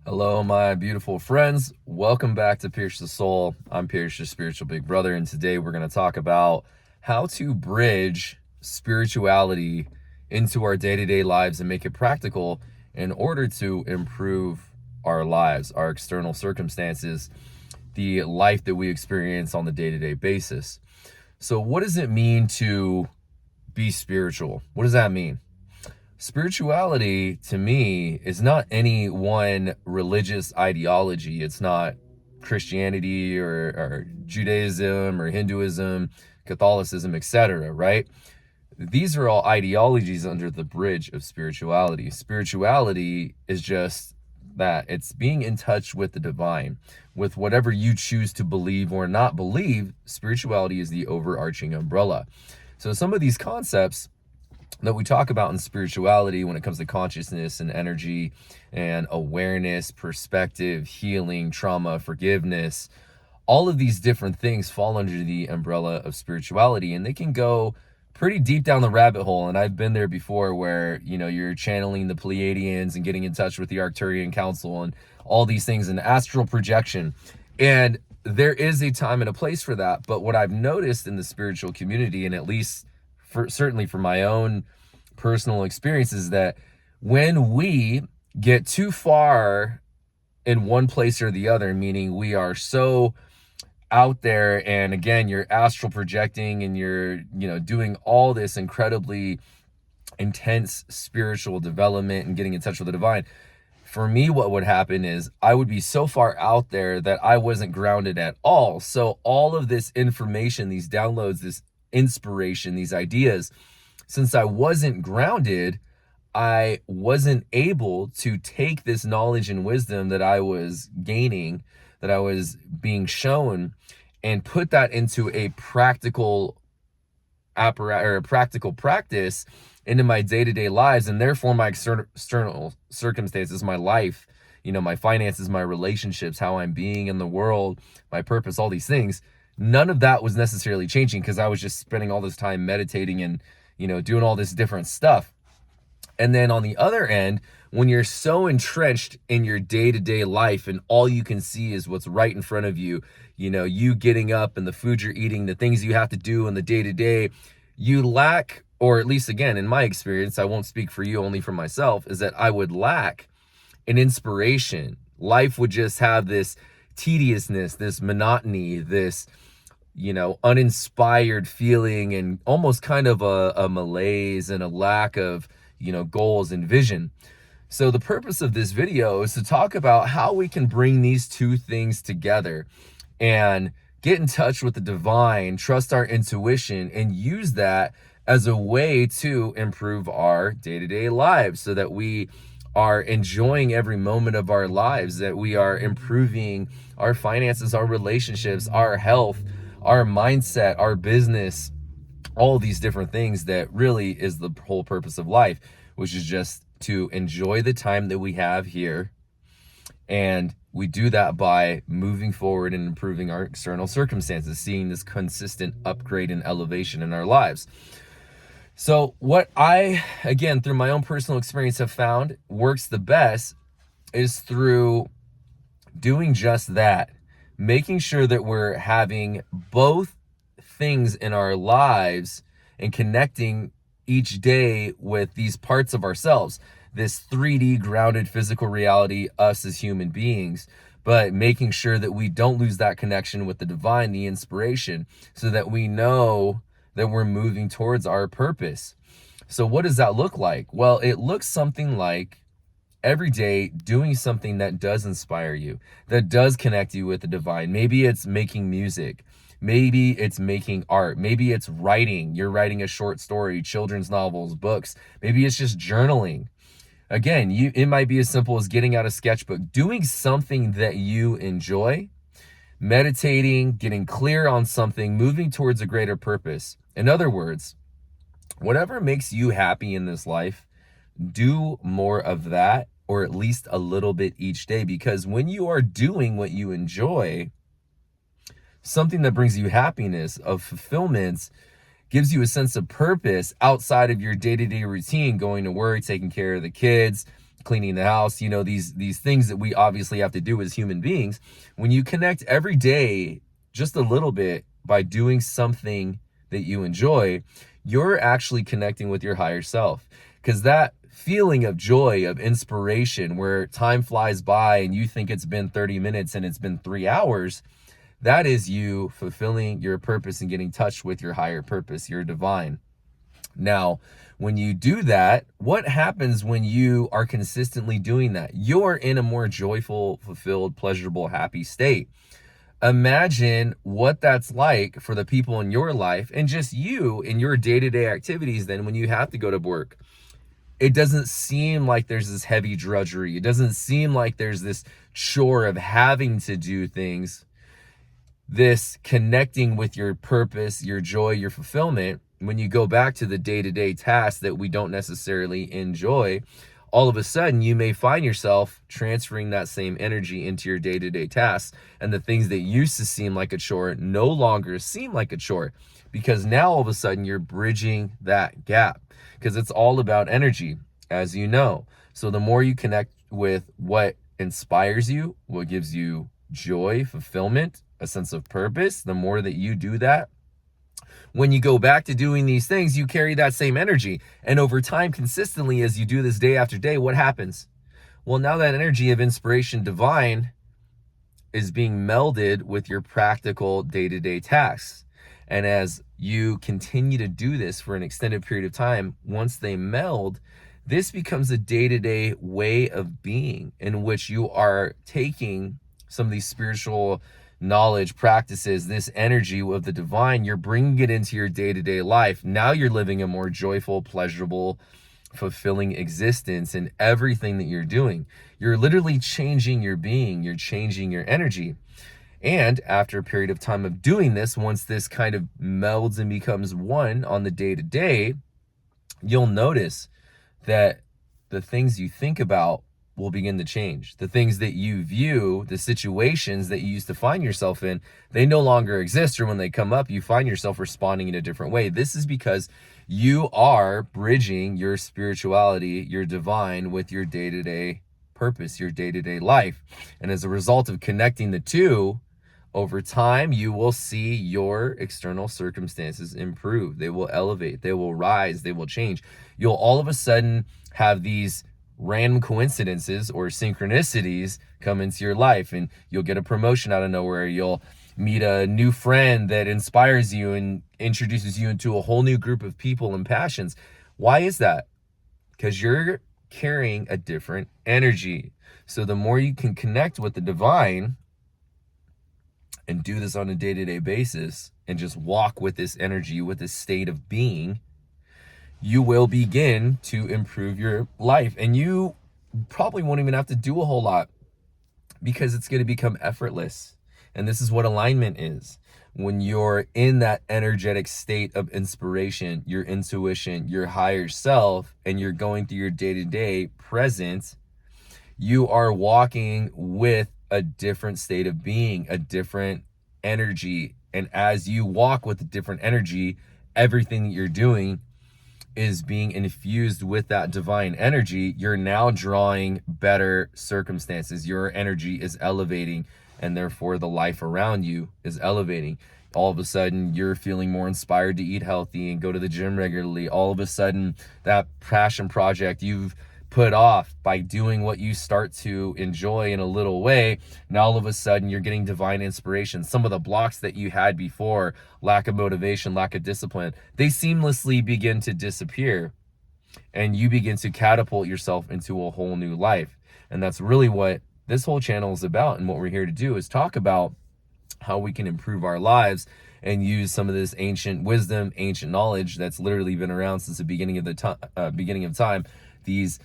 Hello, my beautiful friends. Welcome back to Pierce the Soul. I'm Pierce, your spiritual big brother, and today we're going to talk about how to bridge spirituality into our day-to-day lives and make it practical in order to improve our lives, our external circumstances, the life that we experience on the day-to-day basis. So what does it mean to be spiritual? What does that mean? Spirituality, to me, is not any one religious ideology. It's not Christianity or Judaism or Hinduism, Catholicism, etc., right? These are all ideologies under the bridge of spirituality. Spirituality is just that. It's being in touch with the divine, with whatever you choose to believe or not believe. Spirituality is the overarching umbrella. So some of these concepts that we talk about in spirituality when it comes to consciousness and energy and awareness, perspective, healing, trauma, forgiveness, all of these different things fall under the umbrella of spirituality, and they can go pretty deep down the rabbit hole. And I've been there before where, you're channeling the Pleiadians and getting in touch with the Arcturian Council and all these things and astral projection. And there is a time and a place for that. But what I've noticed in the spiritual community, and at least certainly for my own personal experience, is that when we get too far in one place or the other, meaning we are so out there, and again, you're astral projecting and you're, doing all this incredibly intense spiritual development and getting in touch with the divine. For me, what would happen is I would be so far out there that I wasn't grounded at all. So all of this information, these downloads, this inspiration, these ideas, since I wasn't grounded, I wasn't able to take this knowledge and wisdom that I was gaining, that I was being shown, and put that into a practical apparatus or a practical practice into my day-to-day lives, and therefore my external circumstances, my life, my finances, my relationships, how I'm being in the world, my purpose, all these things. None of that was necessarily changing because I was just spending all this time meditating and, doing all this different stuff. And then on the other end, when you're so entrenched in your day-to-day life and all you can see is what's right in front of you, you getting up and the food you're eating, the things you have to do in the day-to-day, you lack, or at least again, in my experience, I won't speak for you, only for myself, is that I would lack an inspiration. Life would just have this tediousness, this monotony, this uninspired feeling, and almost kind of a malaise and a lack of, goals and vision. So the purpose of this video is to talk about how we can bring these two things together and get in touch with the divine, trust our intuition, and use that as a way to improve our day-to-day lives so that we are enjoying every moment of our lives, that we are improving our finances, our relationships, our health, our mindset, our business, all these different things that really is the whole purpose of life, which is just to enjoy the time that we have here. And we do that by moving forward and improving our external circumstances, seeing this consistent upgrade and elevation in our lives. So what I, again, through my own personal experience have found works the best is through doing just that, making sure that we're having both things in our lives and connecting each day with these parts of ourselves, this 3D grounded physical reality, us as human beings, but making sure that we don't lose that connection with the divine, the inspiration, so that we know that we're moving towards our purpose. So what does that look like? Well, it looks something like every day doing something that does inspire you, that does connect you with the divine. Maybe it's making music. Maybe it's making art. Maybe it's writing. You're writing a short story, children's novels, books. Maybe it's just journaling. Again, it might be as simple as getting out a sketchbook, doing something that you enjoy, meditating, getting clear on something, moving towards a greater purpose. In other words, whatever makes you happy in this life, do more of that, or at least a little bit each day, because when you are doing what you enjoy, something that brings you happiness, of fulfillment, gives you a sense of purpose outside of your day-to-day routine, going to work, taking care of the kids, cleaning the house, you know, these things that we obviously have to do as human beings. When you connect every day just a little bit by doing something that you enjoy, you're actually connecting with your higher self. Because that feeling of joy, of inspiration, where time flies by and you think it's been 30 minutes and it's been 3 hours, that is you fulfilling your purpose and getting in touch with your higher purpose, your divine. Now, when you do that, what happens when you are consistently doing that? You're in a more joyful, fulfilled, pleasurable, happy state. Imagine what that's like for the people in your life and just you in your day-to-day activities. Then when you have to go to work, it doesn't seem like there's this heavy drudgery. It doesn't seem like there's this chore of having to do things. This connecting with your purpose, your joy, your fulfillment, when you go back to the day-to-day tasks that we don't necessarily enjoy, all of a sudden you may find yourself transferring that same energy into your day-to-day tasks, and the things that used to seem like a chore no longer seem like a chore, because now all of a sudden you're bridging that gap, because it's all about energy, as you know. So the more you connect with what inspires you, what gives you joy, fulfillment, a sense of purpose, the more that you do that, when you go back to doing these things, you carry that same energy. And over time, consistently, as you do this day after day, what happens? Well, now that energy of inspiration divine is being melded with your practical day-to-day tasks. And as you continue to do this for an extended period of time, once they meld, this becomes a day-to-day way of being in which you are taking some of these spiritual knowledge, practices, this energy of the divine, you're bringing it into your day-to-day life. Now you're living a more joyful, pleasurable, fulfilling existence in everything that you're doing. You're literally changing your being. You're changing your energy. And after a period of time of doing this, once this kind of melds and becomes one on the day-to-day, you'll notice that the things you think about will begin to change. The things that you view, the situations that you used to find yourself in, they no longer exist, or when they come up, you find yourself responding in a different way. This is because you are bridging your spirituality, your divine, with your day-to-day purpose, your day-to-day life. And as a result of connecting the two, over time, you will see your external circumstances improve. They will elevate, they will rise, they will change. You'll all of a sudden have these random coincidences or synchronicities come into your life, and you'll get a promotion out of nowhere. You'll meet a new friend that inspires you and introduces you into a whole new group of people and passions. Why is that? Because you're carrying a different energy. So the more you can connect with the divine and do this on a day-to-day basis and just walk with this energy, with this state of being, you will begin to improve your life. And you probably won't even have to do a whole lot, because it's going to become effortless. And this is what alignment is. When you're in that energetic state of inspiration, your intuition, your higher self, and you're going through your day-to-day present, you are walking with a different state of being, a different energy. And as you walk with a different energy, everything that you're doing is being infused with that divine energy. You're now drawing better circumstances. Your energy is elevating, and therefore the life around you is elevating. All of a sudden, you're feeling more inspired to eat healthy and go to the gym regularly. All of a sudden, that passion project you've put off by doing what you start to enjoy in a little way, now all of a sudden you're getting divine inspiration. Some of the blocks that you had before, lack of motivation, lack of discipline, they seamlessly begin to disappear, and you begin to catapult yourself into a whole new life. And that's really what this whole channel is about. And what we're here to do is talk about how we can improve our lives and use some of this ancient wisdom, ancient knowledge that's literally been around since the beginning of time. These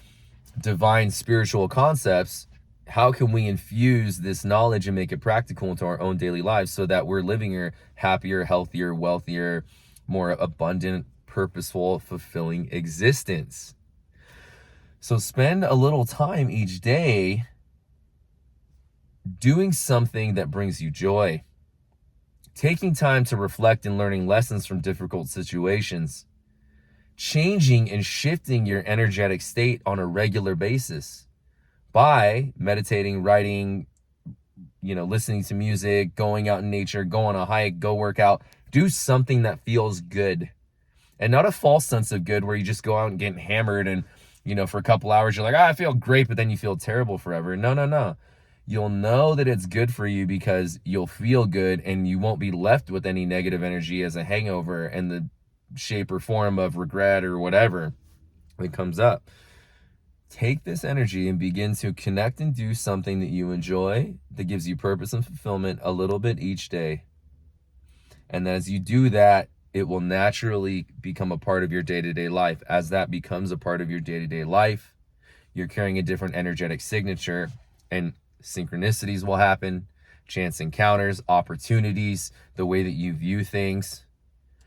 divine spiritual concepts. How can we infuse this knowledge and make it practical into our own daily lives so that we're living a happier, healthier, wealthier, more abundant, purposeful, fulfilling existence? So spend a little time each day doing something that brings you joy, taking time to reflect and learning lessons from difficult situations, changing and shifting your energetic state on a regular basis. by meditating, writing, listening to music, going out in nature, go on a hike, go work out, do something that feels good. And not a false sense of good where you just go out and get hammered and, for a couple hours, you're like, I feel great, but then you feel terrible forever. No, no, no. You'll know that it's good for you because you'll feel good and you won't be left with any negative energy as a hangover in the shape or form of regret or whatever that comes up. Take this energy and begin to connect and do something that you enjoy, that gives you purpose and fulfillment a little bit each day. And as you do that, it will naturally become a part of your day-to-day life. As that becomes a part of your day-to-day life, you're carrying a different energetic signature, and synchronicities will happen, chance encounters, opportunities, the way that you view things.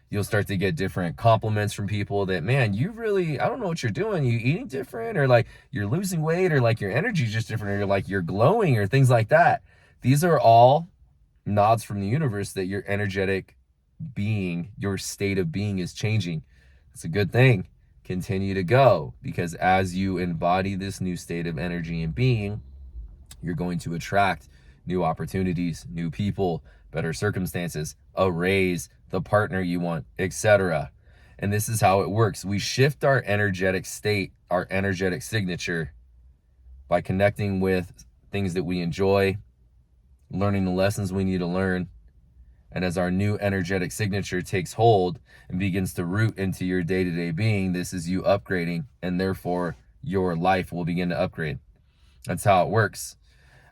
You'll start to get different compliments from people that, man, you really, I don't know what you're doing. You eating different, or like you're losing weight, or like your energy's just different, or you're like you're glowing, or things like that. These are all nods from the universe that your energetic being, your state of being is changing. It's a good thing. Continue to go, because as you embody this new state of energy and being, you're going to attract new opportunities, new people, better circumstances, a raise, the partner you want, etc. And this is how it works. We shift our energetic state, our energetic signature, by connecting with things that we enjoy, learning the lessons we need to learn. And as our new energetic signature takes hold and begins to root into your day-to-day being, this is you upgrading, and therefore your life will begin to upgrade. That's how it works.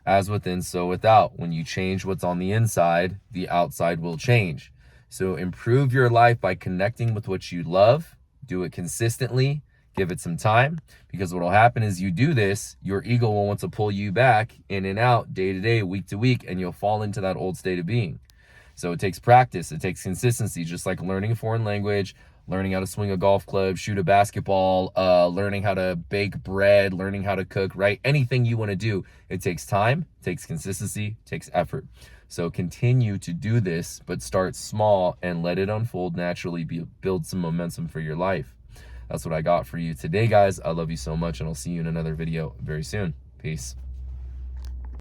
As within, so without. When you change what's on the inside, the outside will change. So improve your life by connecting with what you love. Do it consistently. Give it some time, because what will happen is you do this, your ego will want to pull you back in and out, day to day, week to week, and you'll fall into that old state of being. So it takes practice, it takes consistency, just like learning a foreign language, learning how to swing a golf club, shoot a basketball, learning how to bake bread, learning how to cook, right? Anything you want to do, it takes time, takes consistency, takes effort. So continue to do this, but start small and let it unfold naturally, build some momentum for your life. That's what I got for you today, guys. I love you so much, and I'll see you in another video very soon. Peace.